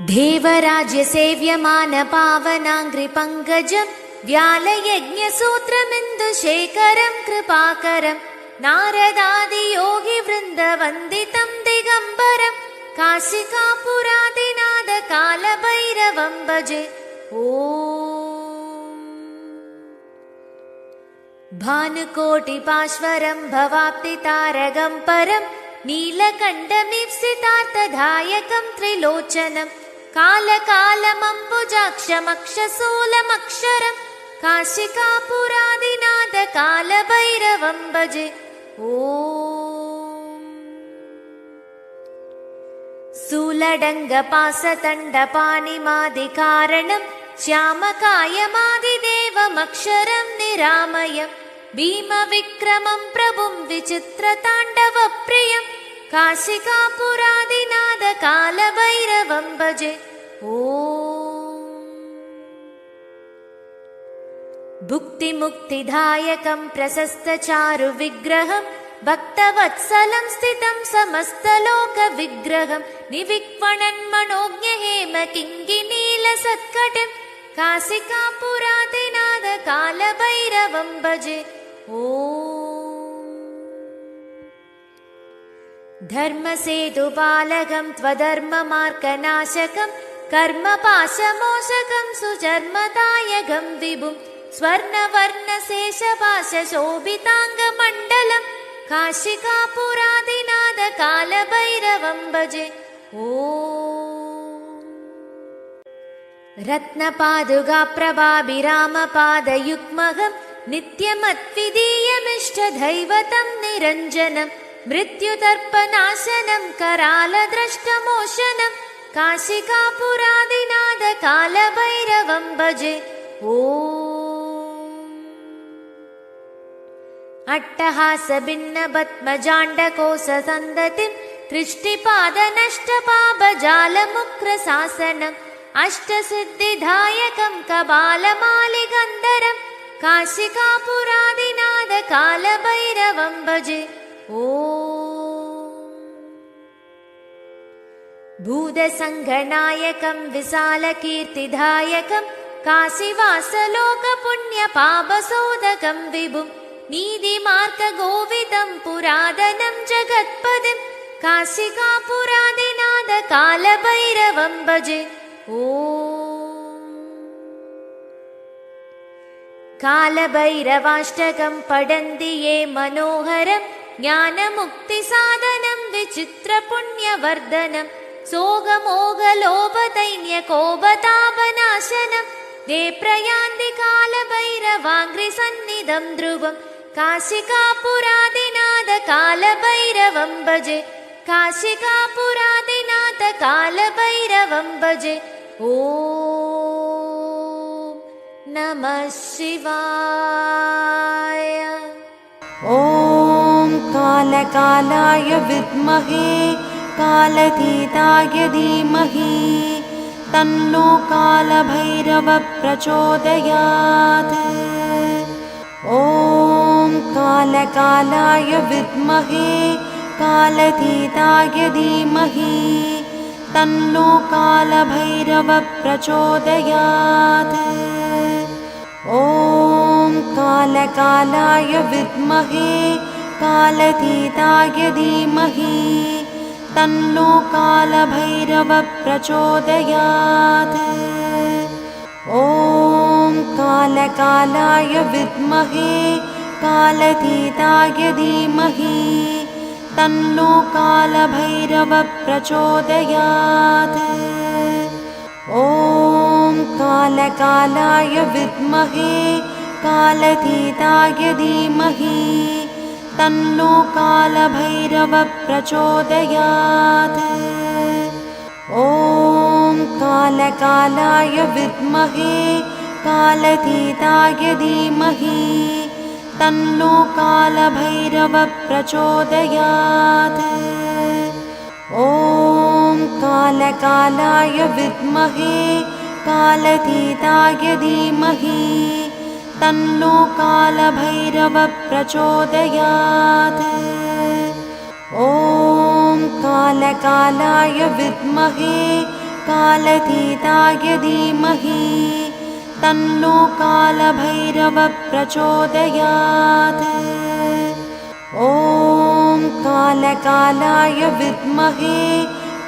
देवराज्य सेव्यमान पावनाङ्घ्रिपङ्कजं व्यालयज्ञसूत्रमिन्दुशेखरं कृपाकरं नारदादियोगिवृन्दवन्दितं दिगम्बरं काशिकापुरादिनाथकालभैरवं भजे। ॐ भानुकोटिपाश्वरं भवाप्तितारकं परं नीलकण्ठमीप्सितार्थदायकं त्रिलोचनं कालकालमम्बुजाक्षमक्षशूलमक्षरं काशिकापुरादिनाथकालभैरवं भजे। ॐ शूलडङ्गपासतण्डपाणिमादिकारणं श्यामकायमादिदेवमक्षरं निरामयं भीमविक्रमं प्रभुं विचित्रताण्डवप्रियं काशिकापुरादिनाथकालभैरवं भजे। ॐ भुक्तिमुक्तिदायकं प्रशस्तचारुविग्रहं भक्तवत्सलं स्थितं समस्तलोकविग्रहं निविक्वणन्मनोज्ञहेमकिङ्गिनीलसत्कटं काशिकापुरादिनाथकालभैरवं भजे। ॐ धर्मसेतुपालकं त्वधर्ममार्गनाशकं कर्मपाशमोचकं सुचर्मदायकं विभुं स्वर्णवर्णशेषपाशशोभिताङ्गमण्डलं काशिकापुरादिनाथकालभैरवं भजे। ॐ रत्नपादुकाप्रभाभिरामपादयुग्महं नित्यमद्वितीयमिष्टदैवतं निरञ्जनं मृत्युदर्पनाशनं करालद्रष्टमोचनं काशिकापुरादिनाथकालभैरवं भजे। ॐ अट्टहासभिन्नपद्मजाण्डकोशसन्दतिं दृष्टिपादनष्टपापजालमुक्रशासनम् अष्टसिद्धिदायकं कपालमालिगन्धरं काशिकापुरादिनाथकालभैरवं भजे। ॐ भूतसङ्घनायकं विशालकीर्तिदायकं काशीवासलोकपुण्यपापशोधकं विभुं नीतिमार्गगोविदं पुरातनं जगत्पतिं काशिकापुरादिनाथकालभैरवं भजे। ॐ कालभैरवाष्टकं पठन्ति ये मनोहरं ज्ञानमुक्तिसाधनं विचित्रपुण्यवर्धनं सोगमोगलोभदैन्यकोपतापनाशनं ते प्रयान्ति कालभैरवाङ्घ्रिसन्निधं ध्रुवं काशिकापुरादिनाथकालभैरवं भजे। काशिकापुरादिनाथकालभैरवं भजे। ॐ नमः शिवाय। ॐ कालकालाय विद्महे कालतीताय धीमहि तन्नो कालभैरवः प्रचोदयात्। ॐ कालकालाय विद्महे कालतीताय धीमहि तन्नो कालभैरवः प्रचोदयात्। ॐ कालकालाय विद्महे कालतीताय धीमहि तन्नो कालभैरवः प्रचोदयात्। ॐ कालकालाय विद्महे कालतीताय धीमहि तन्नो कालभैरवः प्रचोदयात्। ॐ कालकालाय विद्महे कालतीताय धीमहि तन्नो कालभैरवः प्रचोदयात्। ॐ कालकालाय विद्महे कालतीताय धीमहि तन्नो कालभैरवः प्रचोदयात्। ॐ कालकालाय विद्महे कालतीताय धीमहि तन्नो कालभैरवः प्रचोदयात्। ॐ कालकालाय विद्महे कालतीताय धीमहि तन्नो कालभैरवः प्रचोदयात्। ॐ कालकालाय विद्महे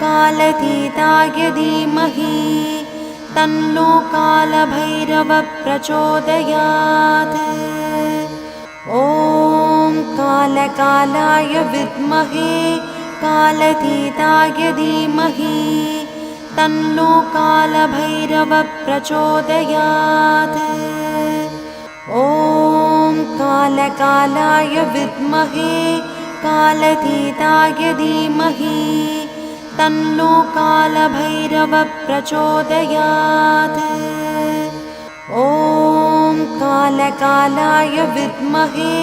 कालतीताय धीमहि तन्नो कालभैरवः प्रचोदयात्। ॐ कालकालाय विद्महे कालतीताय धीमहि तन्नो कालभैरवः प्रचोदयात्। ॐ कालकालाय विद्महे कालतीताय धीमहि तन्नो कालभैरवः प्रचोदयात्। ॐ कालकालाय विद्महे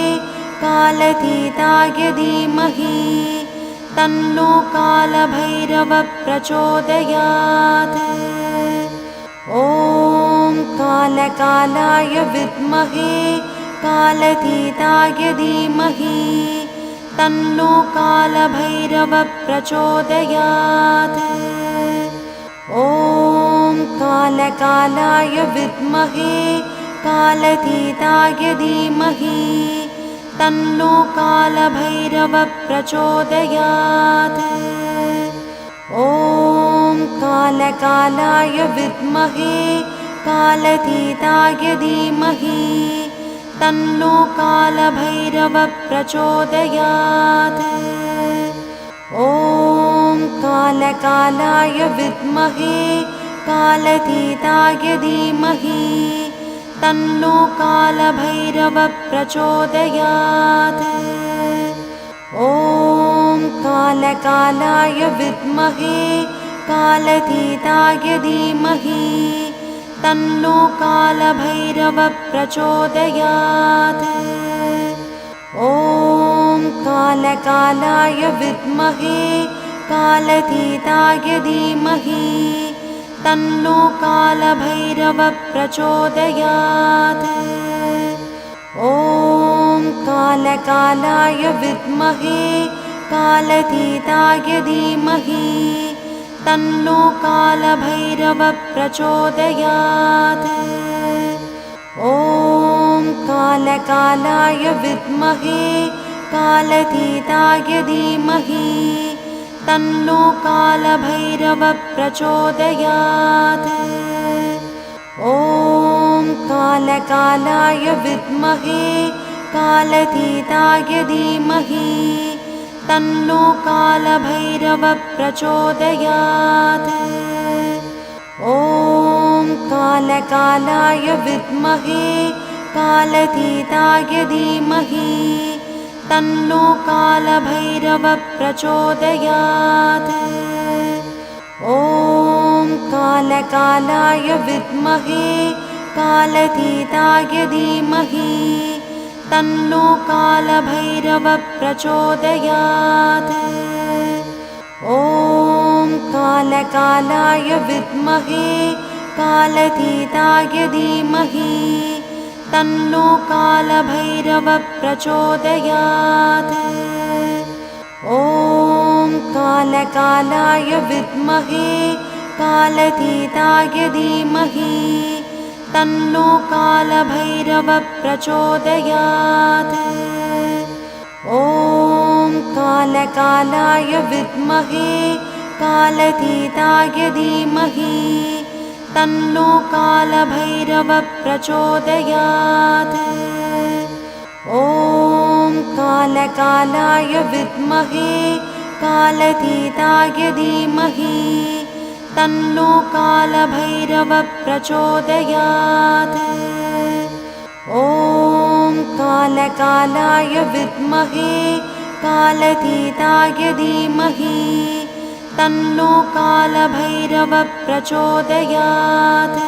कालतीताय धीमहि तन्नो कालभैरवः प्रचोदयात्। ॐ कालकालाय विद्महे कालतीताय धीमहि तन्नो कालभैरवः प्रचोदयात्। ॐ कालकालाय विद्महे कालतीताय धीमहि तन्नो कालभैरवः प्रचोदयात्। ॐ कालकालाय विद्महे कालतीताय धीमहि तन्नो कालभैरवः प्रचोदयात्। ॐ कालकालाय विद्महे कालतीताय धीमहि तन्नो कालभैरवः प्रचोदयात्। ॐ कालकालाय विद्महे कालतीताय धीमहि तन्नो कालभैरवः प्रचोदयात्। ॐ कालकालाय विद्महे कालतीताय धीमहि तन्नो कालभैरवः प्रचोदयात्। ॐ कालकालाय विद्महे कालतीताय धीमहि तन्नो कालभैरवः प्रचोदयात्। ॐ कालकालाय विद्महे कालतीताय धीमहि तन्नो कालभैरवः प्रचोदयात्। ॐ कालकालाय विद्महे कालतीताय धीमहि तन्नो कालभैरवः प्रचोदयात्। ॐ कालकालाय विद्महे कालतीताय धीमहि तन्नो कालभैरवः प्रचोदयात्। ॐ कालकालाय विद्महे कालतीताय धीमहि तन्नो कालभैरवः प्रचोदयात्। ॐ कालकालाय विद्महे कालतीताय धीमहि तन्नो कालभैरवः प्रचोदयात्। ॐ कालकालाय विद्महे कालतीताय धीमहि तन्नो कालभैरवः प्रचोदयात्। ॐ कालकालाय विद्महे कालतीताय धीमहि तन्नो कालभैरवः प्रचोदयात्। ॐ कालकालाय विद्महे कालतीताय धीमहि तन्नो कालभैरवः प्रचोदयात्। ॐ कालकालाय विद्महे कालतीताय धीमहि तन्नो कालभैरवः प्रचोदयात्।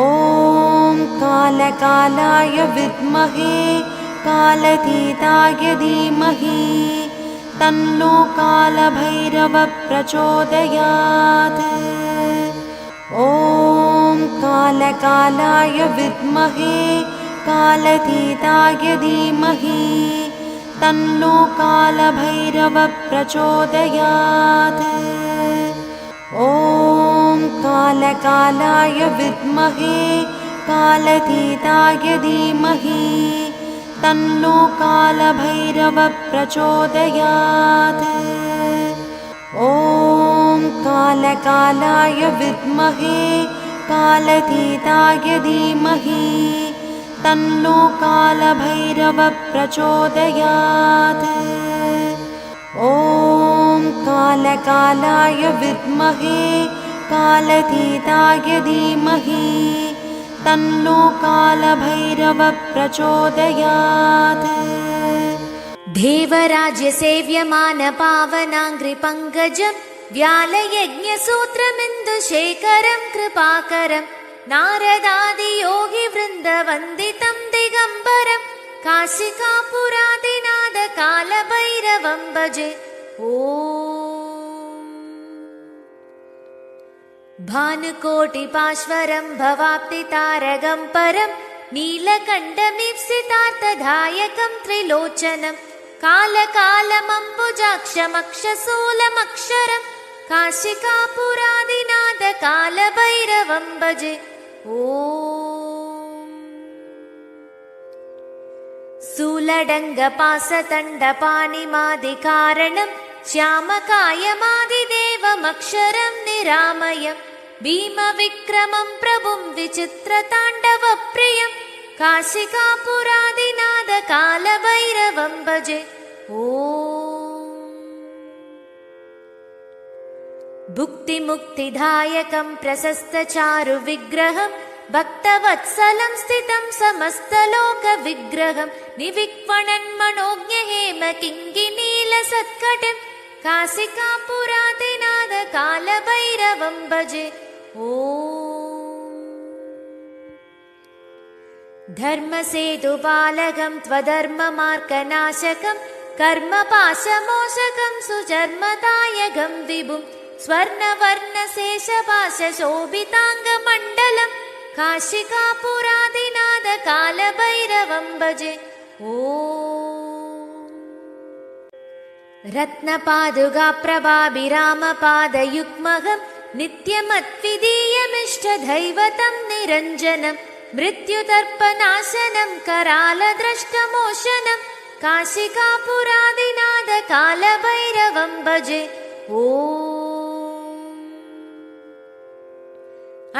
ॐ कालकालाय विद्महे कालतीताय धीमहि तन्नो कालभैरवः प्रचोदयात्। ॐ कालकालाय विद्महे कालतीताय धीमहि तन्नो कालभैरवः प्रचोदयात्। ॐ ॐ कालकालाय विद्महे कालतीताय धीमहि तन्नो कालभैरवः प्रचोदयात्। ॐ कालकालाय विद्महे कालतीताय धीमहि तन्नो कालभैरवः प्रचोदयात्। ॐ कालकालाय विद्महे कालतीताय धीमहि तन्नो कालभैरवः प्रचोदयात्। देवराज्य सेव्यमान पावनाङ्घ्रिपङ्कजं व्यालयज्ञसूत्रमिन्दुशेखरं कृपाकरं नारदादियोगिवृन्दवन्दितं दिगम्बरं काशिकापुरादिनाद कालभैरवं भजे। ॐ भानुकोटिपाश्वरं भवाप्तितारकं परं नीलकण्ठमीप्सितार्थदायकं त्रिलोचनं कालकालमम्बुजाक्षमक्षशूलमक्षरं काशिकापुरादिनाद कालभैरवं भजे। ॐ शूलडङ्गपासतण्डपाणिमादिकारणं श्यामकायमादिदेवमक्षरं निरामयं भीमविक्रमं प्रभुं विचित्रताण्डवप्रियं काशिकापुरादिनाद कालभैरवं भजे। ॐ भुक्तिमुक्तिदायकं प्रशस्तचारुविग्रहं भक्तवत्सलं स्थितं समस्तलोकविग्रहं निविक्वणन्मनोज्ञहेमकिङ्गिनीलसत्कटं काशिकापुरादिनाद कालभैरवं भजे। ॐ धर्मसेतुपालकं त्वधर्ममार्गनाशकं कर्मपाशमोचकं सुचर्मदायकं विभुं स्वर्णवर्णशेषपाशशोभिताङ्गमण्डलं काशिकापुरादिनाद कालभैरवं भजे। ॐ रत्नपादुकाप्रभाभिरामपादयुग्महं नित्यमद्वितीयमिष्टदैवतं निरञ्जनं मृत्युतर्पणाशनं करालद्रष्टमोचनं काशिकापुरादिनाद कालभैरवं भजे। ॐ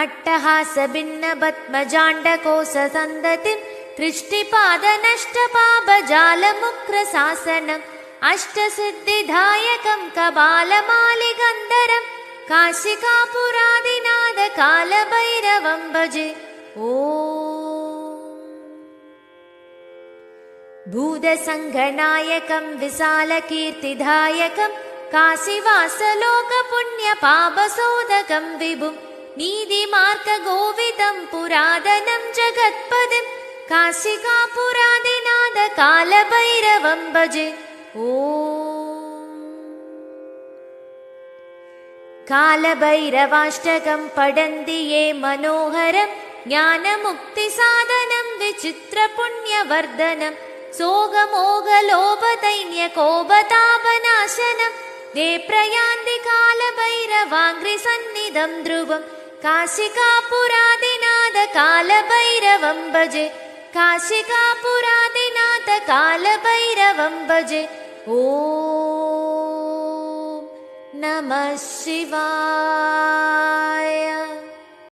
अट्टहासभिन्नपद्मजाण्डकोशसन्दतिं दृष्टिपादनष्टपापजालमुक्रशासनम् अष्टसिद्धिदायकं कपालमालिगन्धरं काशिकापुरादिनाद कालभैरवं भजे। ॐ भूतसङ्गनायकं विशालकीर्तिदायकं काशीवासलोकपुण्यपापशोधकं विभुं नीतिमार्गगोविदं पुरातनं जगत्पदिं काशिकापुरादिनाद कालभैरवं भजे। ॐ कालभैरवाष्टकं पठन्ति ये मनोहरं ज्ञानमुक्तिसाधनं विचित्रपुण्यवर्धनं सोगमोगलोभदैन्यकोपतापनाशनं ते प्रयान्ति कालभैरवाङ्घ्रिसन्निधं ध्रुवं काशिकापुरादिनाद कालभैरवं भजे। काशिकापुरादिनाद कालभैरवं भजे। ॐ नमः शिवाय।